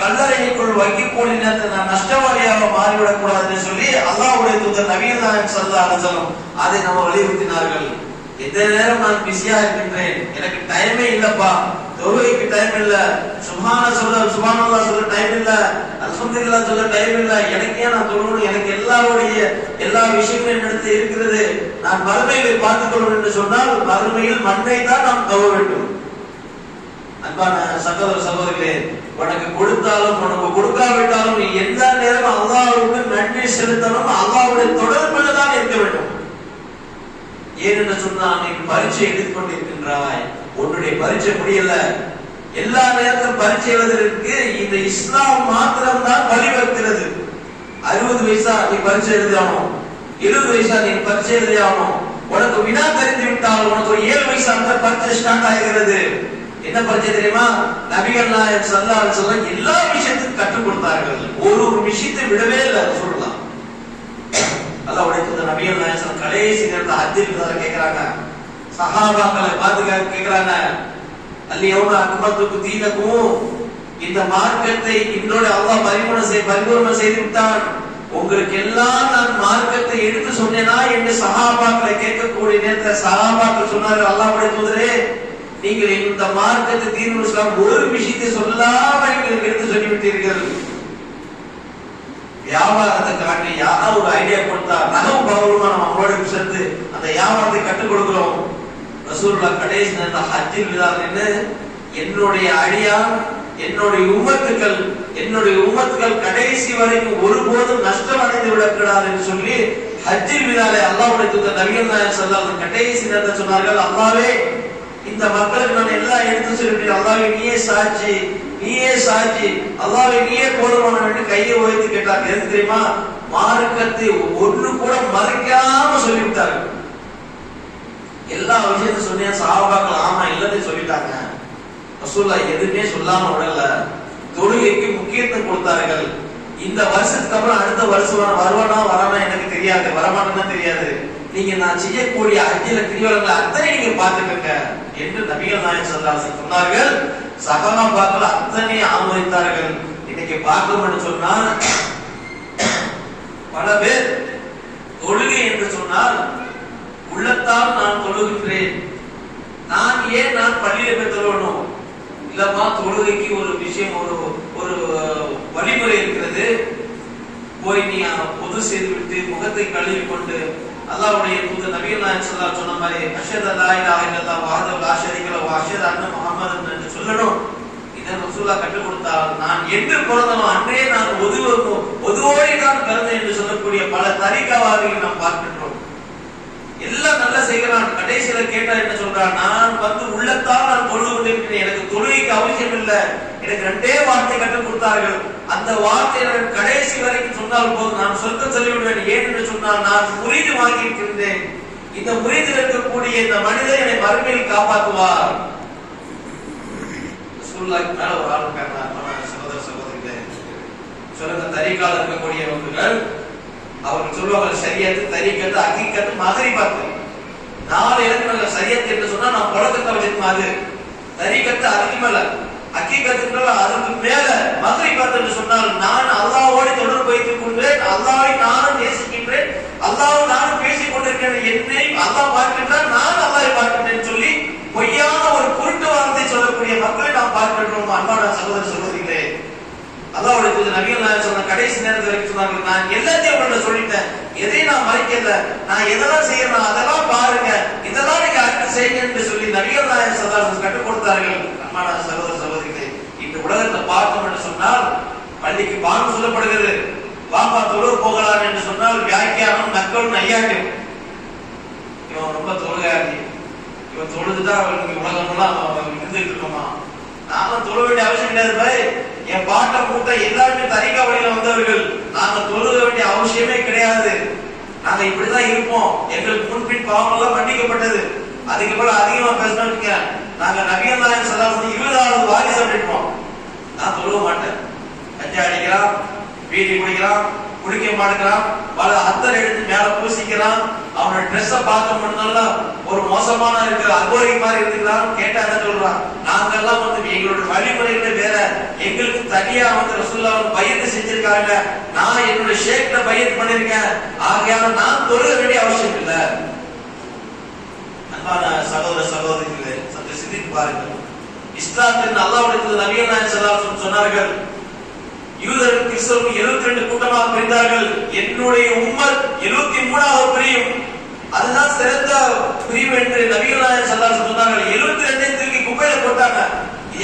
கல்லறைக்குள் வைக்கக்கூடிய நேரத்தில் நான் நஷ்டவாளியாக மாறிவிடக் கூடாதுன்னு சொல்லி அல்லாஹ்வுடைய தூதர் நபிகள் நாயகம் ஸல்லல்லாஹு அலைஹி வஸல்லம் அதை நம்ம வலியுறுத்தினார்கள். எந்த நேரம் நான் பிஸியா இருக்கின்றேன், எனக்கு டைமே இல்லப்பா, தொழுகைக்கு டைம் இல்ல, சுப்ஹானல்லாஹ் சொல்ல டைம் இல்ல, அல்ஹம்துலில்லாஹ் சொல்ல டைம் இல்ல, எனக்கே நான் தொழணும், எனக்கு எல்லா விஷயங்களும் என்னிடத்தில் இருக்கிறது, நான் மறுமையை பார்த்துக் கொள்ளணும் என்று சொன்னால் மறுமையில் மண்ணை தான் நாம் தவ வேண்டும். அன்பான சகோதர சகோதரிகளே, உனக்கு கொடுத்தாலும் உனக்கு கொடுக்காவிட்டாலும் நீ எந்த நேரம் அல்லாஹ்வுக்கு நன்றி செலுத்தணும், அல்லாஹ்வுடைய தொடர்பில் தான் இருக்க வேண்டும். ஏனென்று சொன்னால் நீ பரீட்சை எழுதி கொண்டிருக்கின்றாய், உன்னுடைய பரீட்சை முடியல, எல்லா நேரத்திலும் பரீட்சை எழுதுவதற்கு இந்த இஸ்லாம் மாத்திரம் தான் வழிவகுக்கிறது. 60 வயசா நீ பரீட்சை எழுதியாகணும், 70 வயசா நீ பரீட்சை எழுதியாகணும், உனக்கு வினா தெரிந்து விட்டால் உனக்கு ஒரு 7 வயசு அந்த பரீட்சை ஸ்டார்ட் ஆகிறது. என்ன பரீட்சை தெரியுமா? நபிகள் நாயகம் ஸல்லல்லாஹு அலைஹி வஸல்லம் எல்லா விஷயத்தையும் கற்றுக் கொடுத்தார்கள், ஒரு விஷயத்தை விடவே இல்லை சொல்லலாம். அல்லாஹ்வுடைய தூதர் நபிகள் நாயகம் கடைசி நேரத்தில் ஹஜ்ஜில் கேட்கிறாங்க, சஹாபாக்களை பார்த்து கேட்கிறாங்க, அல்யௌம அக்மல்து தீனக்கும், இந்த மார்க்கத்தை இன்றோடு அல்லாஹ் பரிபூரணம் செய்து விட்டான், உங்களுக்கு எல்லாம் நான் மார்க்கத்தை எடுத்து சொன்னேனா என்று சஹாபாக்களை கேட்கக்கூடிய நேரத்தில் சஹாபாக்கள் சொன்னார்கள், அல்லாஹ்வுடைய தூதரே நீங்கள் இந்த மார்க்கத்தை தீனுல் இஸ்லாம் ஒரு விஷயத்தை சொல்லாம நீங்கள் எடுத்து சொல்லிவிட்டீர்கள். வியாபாரத்தை காட்டி யாராவது ஒரு ஐடியா கொடுத்தா நகம் பவருமா நம்ம அவங்களோட சேர்ந்து அந்த வியாபாரத்தை கற்றுக் கொடுக்கிறோம். ரசூலுல்லாஹ் கடைசி நேரத்தில் ஹஜ்ஜில் விதான்னு என்னுடைய அடியான் என்னுடைய உம்மத்துகள் கடைசி வரைக்கும் ஒருபோதும் நஷ்டம் அடைந்து விடக்கூடாது என்று சொல்லி ஹஜ்ஜில் விதாலே அல்லாஹ்வுடைய தூதர் நபிகள் நாயகம் ஸல்லல்லாஹு அலைஹி வஸல்லம் கடைசி நேரத்தில் சொன்னார்கள், அல்லாஹ்வே இந்த மக்களுக்கு நான் எல்லாம் எடுத்து சொல்லிட்டேன், அல்லாஹ்வே நீயே சாட்சி, அல்லாஹ்வே நீயே போதுமான என்று கையை உயர்த்தி கேட்டார். எது தெரியுமா? மார்க்கத்தை ஒன்று கூட மறைக்காம சொல்லிவிட்டார்கள். எல்லா விஷயத்தையும் சொன்ன சஹாபாக்கள் ஆமா இல்லதை சொல்லிட்டாங்க. ரசூலுல்லாஹ் எதுவுமே சொல்லாம விடல, தொழுகைக்கு முக்கியத்துவம் கொடுத்தார்கள். இந்த வருஷத்துக்கு அப்புறம் அடுத்த வருஷம் வரானா எனக்கு தெரியாது, வரமாட்டேன்னு தெரியாது, நீங்க நான் செய்யக்கூடிய ஹஜ்ஜில கிரிவலங்களை அத்தனை நீங்க பார்த்துக்கங்க என்று நபிகள் நாயகம் ஸல்லல்லாஹு அலைஹி வஸல்லம் சொன்னார்கள். சஹாபாக்கள் அத்தனை ஆமோதித்தார்கள். இன்னைக்கு பார்க்கணும்னு சொன்னால் பல பேர் தொழுகை என்று சொன்னால் உள்ளத்தால் நான் தொழுகின்றேன், நான் பள்ளியில போய் தொழணும் இல்லமா, தொழுகைக்கு ஒரு விஷயம் ஒரு வழிமுறை இருக்கிறது, போய் நீ பொது செய்து விட்டு முகத்தை கழுவி கொண்டு அல்லாஹ்வுடைய தூதர் நபிகள் நாயகம் ஸல்லல்லாஹு அலைஹி வஸல்லம் சொன்ன மாதிரி அஷ்ஹது அல்லா இலாஹா இல்லல்லாஹ் வஹ்தஹு லா ஷரீக லஹு வ அஷ்ஹது அன்ன முஹம்மதன் என்று சொல்லணும். இதை ரசூலுல்லாஹ் கற்றுக் கொடுத்தால் நான் என்று பிறந்தனோ அன்றே நான் ஒதுவோடி தான் பிறந்தேன் என்று சொல்லக்கூடிய பல தரிகாவாதிகளை நாம் பார்க்கின்றோம். எல்லாம் நல்லா செய்கிறான், கடைசியில கேட்டா என்ன சொல்றான், நான் உள்ளத்தால் நான் தொழுது கொண்டிருக்கிறேன், எனக்கு தொழுகைக்கு அவசியம் இல்லை, எனக்கு 2 வார்த்தை கற்றுக் கொடுத்தார்கள், அந்த வார்த்தை எனக்கு கடைசி வரைக்கும் சொன்னால் போதும், நான் சொர்க்கம் சொல்லிவிடுவேன். ஏன் என்று சொன்னால் நான் முறிந்து வாங்கி இருக்கின்றேன், இந்த முறிந்தில் இருக்கக்கூடிய இந்த மனிதர் என்னை மறுமையில் காப்பாற்றுவார். மேல ஒரு ஆள் இருக்காங்க, சகோதர சகோதரிகளே சொல்லுங்க, தரிகால இருக்கக்கூடியவர்கள் அவர்கள் சொல்லுவாங்க ஷரியத், தரீகத், ஹகீகத், மக்ரிபத், 4 இலக்கணங்கள். ஷரியத் என்று சொன்னா நான் புலக்கத்தை வச்சிருக்கோம், அது தரீகத் அதுக்கு மேல, ஹகீகத் அதுக்கு மேல, மக்ரிபத் என்று சொன்னால் நான் அல்லாஹ்வோடு தொடர்பு வைத்துக் கொண்டேன், அல்லாஹ்வை நானும் நேசிக்கின்றேன், அல்லாஹ்வை நானும் பேசிக் கொண்டிருக்கிறேன், என்னை அல்லாஹ் பார்க்கின்றான், நான் அல்லாஹ்வை பார்க்கின்றேன் சொல்லி பொய்யான ஒரு குருட்டு வார்த்தை சொல்லக்கூடிய மக்களை நாம் பார்க்கின்றோம். அன்பான சகோதர சகோதரிகளே, அல்லாஹ்வுடைய தூதர் நபிகள் நாயகம் ஸல்லல்லாஹு கடைசி நேரத்தில் வரைக்கும் சொன்னார்கள், நான் எல்லாத்தையும் உங்கள்ட்ட சொல்லிட்டேன், எதையும் நான் மறைக்கல, நான் எதெல்லாம் செய்யறேன் அதெல்லாம் பாருங்க, இதெல்லாம் நீங்க அடுத்து செய்யுங்க என்று சொல்லி நபிகள் நாயகம் ஸல்லல்லாஹு அலைஹி வஸல்லம் கற்றுக் கொடுத்தார்கள். அன்பான சகோதர சகோதரிகளே, இந்த உலகத்தை பார்த்தோம் என்று சொன்னால் பள்ளிக்கு பாடம் சொல்லப்படுகிறது, வாப்பா தொழுக போகலாம் என்று சொன்னால் வியாக்கியானம் நக்கல் நையாண்டி, இவன் ரொம்ப தொழுகாடி, இவன் தொழுதுதான் அவருக்கு உலகமெல்லாம் இருந்துட்டு இருக்கோமா, நாம தொழ வேண்டிய அவசியம் கிடையாது. என் பாட்ட கூட்ட எல்லாருமே தரிகா வழியில வந்தவர்கள், நாங்க தொழுக வேண்டிய அவசியமே கிடையாது, நாங்க இப்படிதான் இருப்போம், எங்களுக்கு முன்பின் பாவம் எல்லாம் மன்னிக்கப்பட்டது. அதுக்கு போல அதிகமா பேசணும்னு நாங்க நபிகள் நாயகம் ஸல்லல்லாஹு அலைஹி வஸல்லம் 20வது வாரிசு அப்படிப்போம். நான் தொழுக மாட்டேன், கஞ்சா அடிக்கிறான், பீடி குடிக்கிறான், குடிக்க மாட்டேங்கிறான், பல அத்தர் எடுத்து மேல பூசிக்கிறான், அவனோட ட்ரெஸ்ஸ பார்க்க முன்னால ஒரு மோசமான இருக்கிற அகோரி மாதிரி இருக்கிறான் கேட்டா என்ன சொல்றான், நாங்கெல்லாம் வந்து எங்களோட வழிமுறைகளே வேற, எங்களுக்கு தனியா வந்து ரசூலுல்லாஹ் வந்து பையத்து செஞ்சிருக்காங்க, நான் என்னோட ஷேக்ல பையத் பண்ணிருக்கேன், ஆகையால நான் தொழுக வேண்டிய அவசியம் இல்லை. அன்பான சகோதர சகோதரிகளே, சற்று சிந்தித்து பாருங்கள். இஸ்லாத்தின் அல்லாஹ்வுடைய நபிகள் நாயகம் ஸல்லல்லாஹு அலைஹி வஸல்லம் சொன்னார்கள், யூதர்கள் கிறிஸ்தவர்கள் 72 கூட்டமாக பிரிந்தார்கள், என்னுடைய உம்மத் 73ஆக பிரியும், அதுதான் சிறந்த பிரிவு என்று நபிகள் நாயகம் ஸல்லல்லாஹு அலைஹி வஸல்லம் சொன்னார்கள். 72 தூக்கி குப்பையில போட்டாங்க.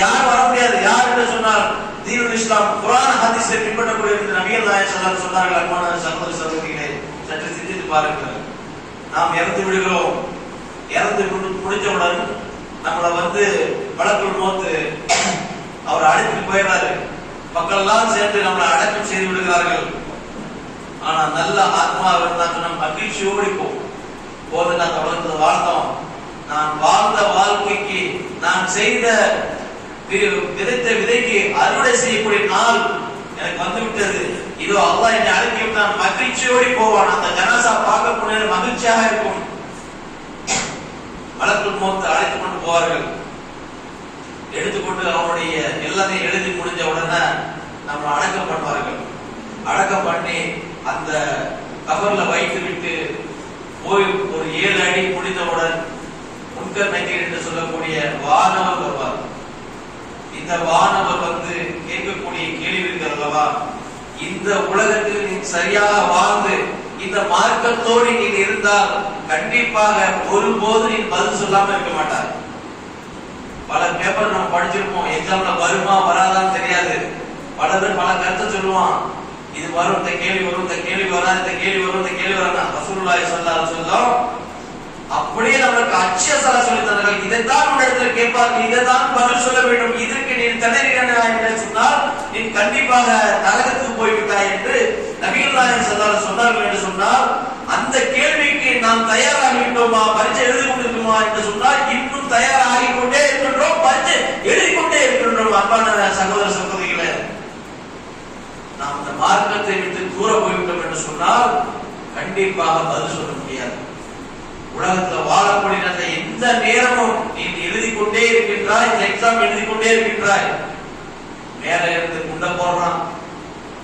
யார் வர முடியாது. யார் என்று சொன்னார், தீனுல் இஸ்லாம் குர்ஆன் ஹதீஸை பின்பற்றக்கூடிய நபிகள் நாயகம் ஸல்லல்லாஹு அலைஹி வஸல்லம் சொன்னார்கள். அன்பான சகோதர சகோதரிகளே, சற்று சிந்தித்து பாருங்கள். நாம் இறந்து விடுகிறோம், இறந்து முடிஞ்சவுடன் நம்மளை வந்து மலக்குல் மௌத் அவர் அழைத்துட்டு போயிடுறாரு. மக்கள் எல்லாம் சேர்ந்து நம்மளை அடக்கம் செய்து விடுகிறார்கள். ஆனா நல்ல ஆத்மா இருந்தாங்க, நம் மகிழ்ச்சியோடு போது நான் தொடர்ந்து வாழ்ந்தோம், நான் வாழ்ந்த வாழ்க்கைக்கு நான் செய்த விதைத்த விதைக்கு அறுவடை செய்யக்கூடிய நாள் எனக்கு வந்து விட்டது, இதோ அல்லாஹ் என்னை அழைக்கி விட்டான், மகிழ்ச்சியோடு போவான். அந்த ஜனாசா பார்க்க போன மகிழ்ச்சியாக இருக்கும். மலக்குல் மௌத் அழைத்துக் கொண்டு போவார்கள். எடுத்துக்கொண்டு அவனுடைய எல்லாத்தையும் எழுதி முடிஞ்ச உடனே நம்ம அடக்கம் பண்ணுவார்கள். அடக்கம் பண்ணி அந்த கபர்ல வைத்து விட்டு போய் ஒரு 7 அடி முடிந்தவுடன் முன்கர் நக்கீர் என்று சொல்லக்கூடிய வானவர் வருவார். இந்த வானவர் வந்து கேட்கக்கூடிய கேள்வி இருக்கிறதல்லவா, இந்த உலகத்தில் நீ சரியாக வாழ்ந்து இந்த மார்க்கத்தோடு நீ இருந்தால் கண்டிப்பாக ஒருபோது நீ பதில் சொல்லாம இருக்க மாட்டார். பல பேப்பர் நம்ம படிச்சிருப்போம், எக்ஸாம்ல வருமா வராதான்னு தெரியாது. பல பேர் பல கருத்தை சொல்லுவான், இது வரும், இந்த கேள்வி வரும், இந்த கேள்வி வராது, இந்த கேள்வி வரும், இந்த கேள்வி வராது. ரசூலுல்லாஹி ஸல்லல்லாஹு அலைஹி வஸல்லம் அப்படியே நமக்கு அச்சசலா சொல்லி தந்தார்கள். இதைத்தான் உன் இடத்துல கேட்பார்கள், இதைத்தான் பதில் சொல்ல வேண்டும், இதற்கு நீ தடறினாய் என்று சொன்னால் நீ கண்டிப்பாக நரகத்துக்கு போய்விட்டாய் என்று நபிகள் நாயகம் ஸல்லல்லாஹு அலைஹி வஸல்லம் சொன்னார்கள். என்று சொன்னால் அந்த கேள்விக்கு நாம் தயாராகி விட்டோமா, பரீட்சை எழுதி கொண்டிருக்கோமா என்று சொன்னால் இன்னும் தயாராகி கொண்டே இருக்கின்றோம், பரீட்சை எழுதி கொண்டே இருக்கின்றோம். அன்பான சகோதர சகோதரிகளே, நாம் இந்த மார்க்கத்தை விட்டு தூர போய்விட்டோம் என்று சொன்னால் கண்டிப்பாக பதில் சொல்ல முடியாது. உலகத்துல வாழக்கூடிய எந்த நேரமும் நீ எழுதி கொண்டே இருக்கின்றாய், இந்த எக்ஸாம் எழுதி கொண்டே இருக்கின்றாய். மேல இருந்து குண்ட போடுறான்,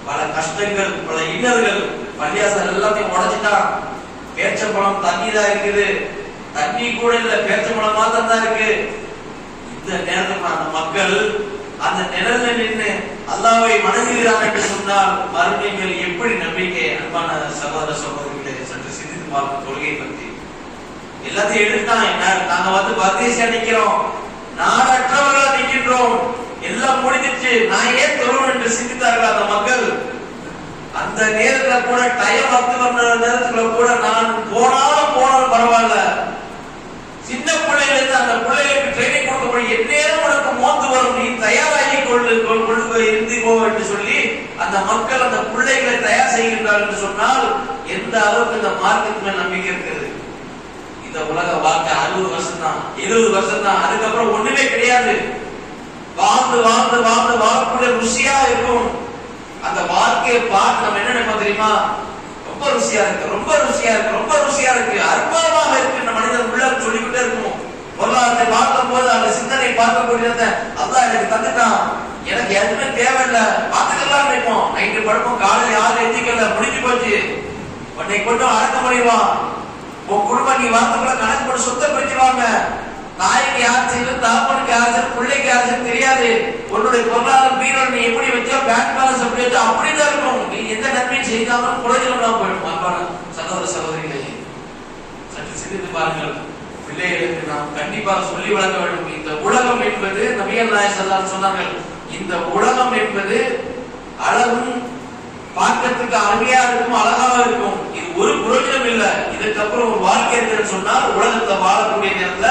பல கஷ்டங்கள், பல இன்னல்கள், பள்ளியாசல் எல்லாத்தையும் உடைச்சிட்டான். பேச்சம்பழம் தண்ணி தான் இருக்குது, தண்ணி கூட இல்ல, பேச்சம்பழம் மாத்திரம் தான் இருக்கு. இந்த நேரத்தில் அந்த மக்கள் அந்த நிழல்ல நின்று அல்லாஹ்வை வணங்குகிறார் என்று சொன்னால் மறுமை மேல் எப்படி நம்பிக்கை? அன்பான சகோதர சகோதரிகளே, சற்று சிந்தித்து பார்க்கும் தொழுகை பற்றி எல்லாத்தையும் எடுத்தான். நாங்க வந்து பர்தேசியா நிக்கிறோம், நாடற்றவர்களா நிக்கின்றோம், எல்லாம் முடிஞ்சிச்சு, நான் ஏன் தொழுவேன் என்று சிந்தித்தார்கள் அந்த மக்கள். அந்த நேரத்துல கூட டைம் வந்து வந்த நேரத்துல கூட நான் போனாலும் பரவாயில்ல, சின்ன பிள்ளைகளுக்கு அந்த பிள்ளைகளுக்கு ட்ரைனிங் கொடுக்கக்கூடிய எந்நேரம் உனக்கு மோந்து வரும், நீ தயாராகி இருந்துக்கோ என்று சொல்லி அந்த மக்கள் அந்த பிள்ளைகளை தயார் செய்கின்றார்கள் என்று சொன்னால் எந்த அளவுக்கு இந்த மார்க்கெட் மேல் நம்பிக்கை இருக்கிறது. இந்த உலக வாழ்க்கை 60 வருஷம் தான், 70 வருஷம் தான், அதுக்கப்புறம் ஒண்ணுமே கிடையாது. வாழ்ந்து வாழ்ந்து வாழ்ந்து வாழக்கூடிய ருசியா இருக்கும். அந்த வாழ்க்கையை பார்த்து நம்ம என்ன நினைப்போம் தெரியுமா, ரொம்ப ருசியா இருக்கு, ரொம்ப ருசியா இருக்கு, ரொம்ப ருசியா இருக்கு, அற்புதமாக இருக்கு. இந்த மனிதன் உள்ள சொல்லிக்கிட்டே இருக்கும். பொருளாதாரத்தை பார்க்கும் போது அந்த சிந்தனை பார்க்கக்கூடியத அல்லாஹ் எனக்கு தந்துட்டான், எனக்கு எதுவுமே தேவையில்லை, பார்த்துக்கலாம் நினைப்போம். நைட்டு படுப்போம், காலையில் யாரும் எந்திக்கல, முடிஞ்சு போச்சு, உன்னை கொண்டு அடக்க முடியுவான். உன் குடும்பம் நீ வார்த்தைக்குள்ள கணக்கு போட்டு சொத்தை பிரிச்சுவாங்க. தாய்க்கு யார் செய்யும், தாப்பனுக்கு யார் செய்யும், பிள்ளைக்கு யார் செய்யும் தெரியாது. உன்னுடைய பொருளாதார பீரோல் நீ எப்படி வச்சோ, பேங்க் பேலன்ஸ் எப்படி வச்சோ அப்படிதான் இருக்கும். நீ எந்த நன்மையும் செய்தாலும் பிரயோஜனம் போயிடும். அன்பான சகோதர சகோதரிகளே, சற்று சிந்தித்து பாருங்கள். பிள்ளைகளுக்கு நாம் கண்டிப்பாக சொல்லி வளர்க்க வேண்டும். இந்த உலகம் என்பது நபிகள் நாயகம் ஸல்லல்லாஹு அலைஹி வஸல்லம் சொன்னார்கள், இந்த உலகம் என்பது அழகும் பார்க்கறதுக்கு அருமையா இருக்கும், அழகாக இருக்கும், இது ஒரு பிரயோஜனம் இல்லை. இதுக்கப்புறம் ஒரு வாழ்க்கை இருக்குன்னு சொன்னால் உலகத்தை வாழக்கூடிய நேரத்துல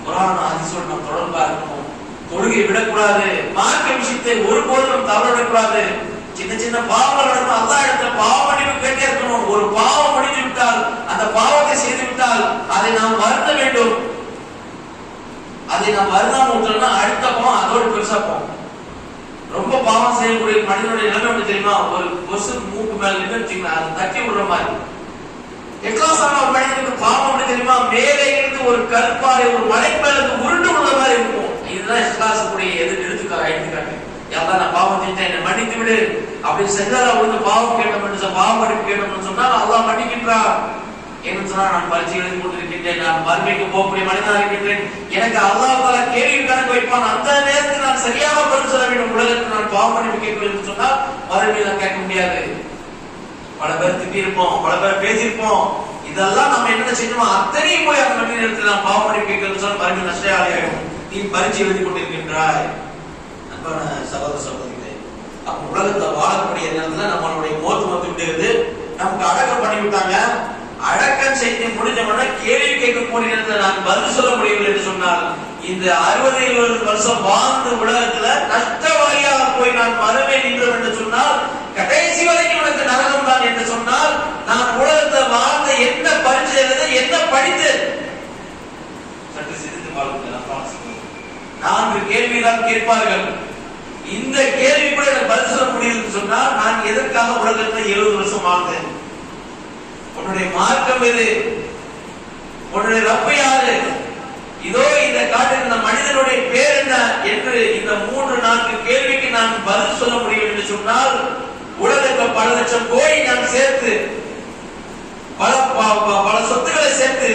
குர்ஆன் ஹதீஸோடு நாம் தொடர்பா இருக்கணும். தொழுகை விடக்கூடாது, மார்க்க விஷயத்தை ஒருபோதும் தவறவிடக்கூடாது. சின்ன சின்ன பாவங்கள் நடக்கும், அல்லாஹ் இடத்துல பாவ மன்னிப்பு கேட்டே இருக்கணும். ஒரு பாவம் முடிந்து விட்டால், அந்த பாவத்தை செய்து விட்டால் அதை நாம் வருந்த வேண்டும். அதை நாம் வருந்தாம விட்டோம்னா அடுத்த பாவம் அதோடு பெருசா போகும். ரொம்ப பாவம் செய்யக்கூடிய மனிதனுடைய நிலைமை எப்படி தெரியுமா, ஒரு கொசு மூக்கு மேல நின்று அதை தட்டி விடுற மாதிரி இக்லாஸான ஒரு மனிதனுக்கு பாவம் எப்படி தெரியுமா? மேலே இருந்து ஒரு கற்பாறை ஒரு மலைப்பேலுக்கு உருண்டு உள்ள மாதிரி இருக்கும். இதுதான் இக்லாஸுடைய எடுத்துக்காட்டு. யாரா நான் பாவம் செஞ்சேன் என்னை மன்னித்து விடு அப்படின்னு செஞ்சால் அவருக்கு பாவம் கேட்டோம் பாவம் மன்னிப்பு கேட்டோம்னு சொன்னால் அல்லாஹ் மன்னிக்கின்றார். என்று சொன்னா நான் பரிசு எழுதி கொண்டிருக்கின்றேன், நான் மறுமைக்கு போகக்கூடிய மனிதனாக இருக்கின்றேன், எனக்கு அல்லாஹ் தஆலா கேள்வி கணக்கு வைப்பான், அந்த நேரத்தில் நான் சரியாக பதில் சொல்ல வேண்டும். உலகத்தில் நான் பாவம் மன்னிப்பு கேட்கிறேன் என்று சொன்னால் மறுமையில் கேட்க முடியாது. பல பேர் திட்டிருப்போம், பல பேர் பேசியிருப்போம். இதெல்லாம் நம்ம என்ன செய்யணுமோ அத்தனையும் போய் அந்த மனித நேரத்தில் நான் பாவம் மன்னிப்பு கேட்கிறது சொன்னால் மறுமையில் நஷ்டயாளியாகும். நீ பரிசு எழுதி கொண்டிருக்கின்றாய். அன்பான சகோதர சகோதரிகளே, அப்ப உலகத்துல வாழக்கூடிய நேரத்துல நம்மளுடைய மோத்து வந்து விட்டது. நமக்கு அடக்கம் பண்ணி விட்டாங்க. அடக்கம் செய்து முடிஞ்சவன கேள்வி கேட்கக்கூடிய நேரத்தில் நான் பதில் சொல்ல முடியவில்லை என்று சொன்னால் இந்த 60-70 வருஷம் வாழ்ந்த உலகத்துல நஷ்டவாளியாக போய் நான் மறுமை நின்றோம் என்று சொன்னால் கடைசி வரைக்கும் எனக்கு நரகம் தான் என்று சொன்னால் நான் உலகத்தை வாழ்ந்த என்ன பரிச்சை என்ன படித்தேன் சற்று சிரித்து பாருங்கள். 4 கேள்விதான் கேட்பார்கள். இந்த கேள்வி கூட எனக்கு பதில் சொல்ல முடியும் சொன்னால் நான் எதற்காக உலகத்தில் 70 வருஷம் வாழ்ந்தேன்? உன்னுடைய மார்க்கம் எது? உன்னுடைய ரப்பு யாரு? இதோ இந்த காட்டில் இந்த மனிதனுடைய பேர் என்ன என்று இந்த 3-4 கேள்விக்கு நான் பதில் சொல்ல முடியும் என்று சொன்னால் உலகத்தில் பல லட்சம் கோடி நான் சேர்த்து பல சொத்துக்களை சேர்த்து